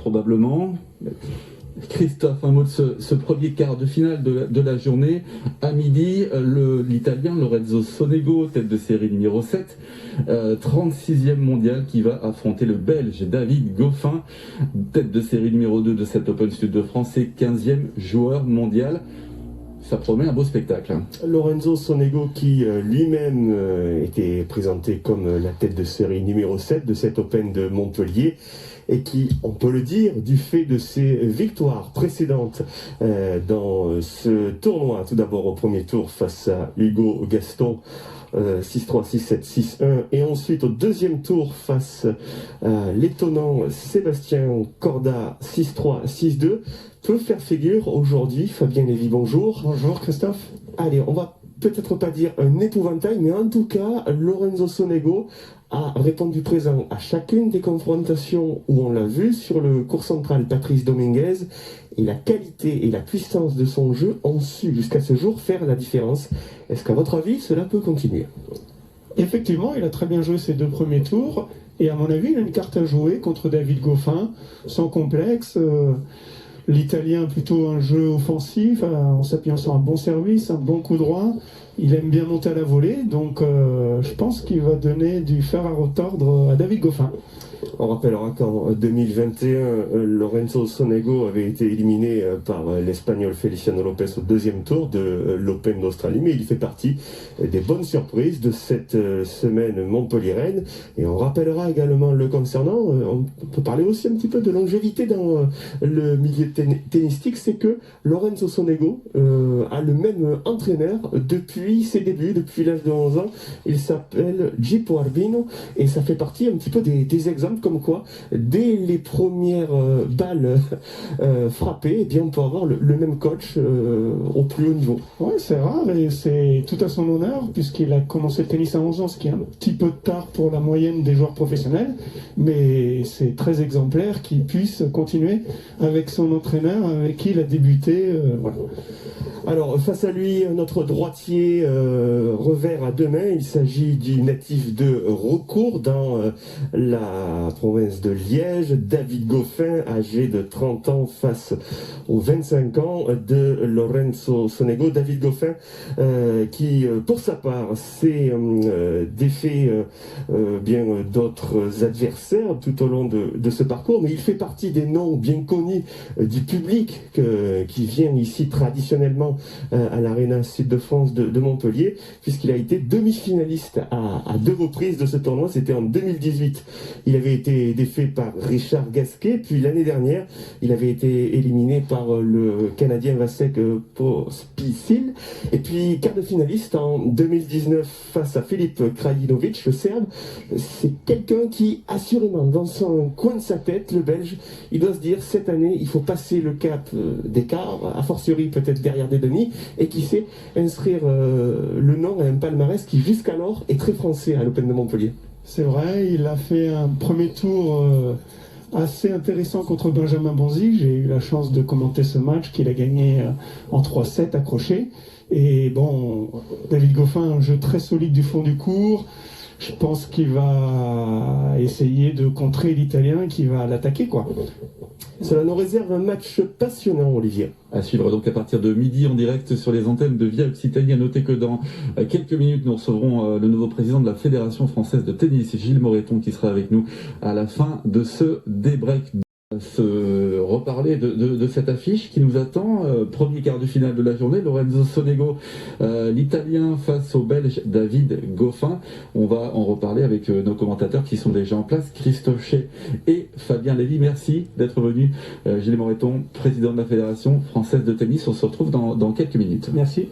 probablement. Christophe, un mot de ce premier quart de finale de la journée. À midi, l'Italien Lorenzo Sonego, tête de série numéro 7, 36e mondial, qui va affronter le Belge David Goffin, tête de série numéro 2 de cet Open Sud de France et 15e joueur mondial. Ça promet un beau spectacle. Lorenzo Sonego qui lui-même était présenté comme la tête de série numéro 7 de cet Open de Montpellier et qui, on peut le dire, du fait de ses victoires précédentes dans ce tournoi, tout d'abord au premier tour face à Hugo Gaston, 6-3, 6-7, 6-1, et ensuite au deuxième tour face à l'étonnant Sébastien Corda, 6-3, 6-2, peut faire figure aujourd'hui. Fabien Lévy, bonjour. Bonjour Christophe. Allez, on va peut-être pas dire un épouvantail, mais en tout cas, Lorenzo Sonego a répondu présent à chacune des confrontations où on l'a vu sur le court central Patrice Dominguez, et la qualité et la puissance de son jeu ont su jusqu'à ce jour faire la différence. Est-ce qu'à votre avis, cela peut continuer? Effectivement, il a très bien joué ses deux premiers tours, et à mon avis, il a une carte à jouer contre David Goffin, sans complexe. L'Italien plutôt un jeu offensif, en s'appuyant sur un bon service, un bon coup droit. Il aime bien monter à la volée, donc je pense qu'il va donner du fer à retordre à David Goffin. On rappellera qu'en 2021, Lorenzo Sonego avait été éliminé par l'Espagnol Feliciano Lopez au deuxième tour de l'Open d'Australie, mais il fait partie des bonnes surprises de cette semaine montpelliéraine. Et on rappellera également le concernant, on peut parler aussi un petit peu de longévité dans le milieu tennistique, c'est que Lorenzo Sonego a le même entraîneur depuis ses débuts, depuis l'âge de 11 ans. Il s'appelle Gipo Arbino, et ça fait partie un petit peu des exemples comme quoi, dès les premières balles frappées, eh bien, on peut avoir le même coach au plus haut niveau. Oui, c'est rare et c'est tout à son honneur puisqu'il a commencé le tennis à 11 ans, ce qui est un petit peu tard pour la moyenne des joueurs professionnels, mais c'est très exemplaire qu'il puisse continuer avec son entraîneur avec qui il a débuté. Voilà. Alors, face à lui, notre droitier revers à deux mains, il s'agit du natif de Recourt dans la province de Liège, David Goffin, âgé de 30 ans face aux 25 ans de Lorenzo Sonego. David Goffin qui, pour sa part, s'est défait bien d'autres adversaires tout au long de ce parcours, mais il fait partie des noms bien connus du public qui vient ici traditionnellement à l'Arena Sud de France de Montpellier, puisqu'il a été demi-finaliste à deux reprises de ce tournoi. C'était en 2018. Il avait été défait par Richard Gasquet, puis l'année dernière, il avait été éliminé par le Canadien Vasek Pospisil, et puis quart de finaliste en 2019 face à Filip Krajinovic, le Serbe. C'est quelqu'un qui, assurément, dans son coin de sa tête, le Belge, il doit se dire, cette année, il faut passer le cap des quarts, a fortiori peut-être derrière des demi, et qui sait inscrire le nom à un palmarès qui jusqu'alors est très français à l'Open de Montpellier. C'est vrai, il a fait un premier tour assez intéressant contre Benjamin Bonzi. J'ai eu la chance de commenter ce match qu'il a gagné en 3-7 accroché. Et bon, David Goffin, un jeu très solide du fond du court. Je pense qu'il va essayer de contrer l'Italien qui va l'attaquer, quoi. Cela nous réserve un match passionnant, Olivier. À suivre donc à partir de midi en direct sur les antennes de Via Occitanie. À noter que dans quelques minutes, nous recevrons le nouveau président de la Fédération française de tennis, Gilles Moreton, qui sera avec nous à la fin de ce débrief. Se reparler de cette affiche qui nous attend, premier quart de finale de la journée, Lorenzo Sonego, l'Italien face au Belge David Goffin. On va en reparler avec nos commentateurs qui sont déjà en place, Christophe Chet et Fabien Lévy. Merci d'être venu, Gilles Moreton, président de la Fédération française de tennis. On se retrouve dans quelques minutes. Merci.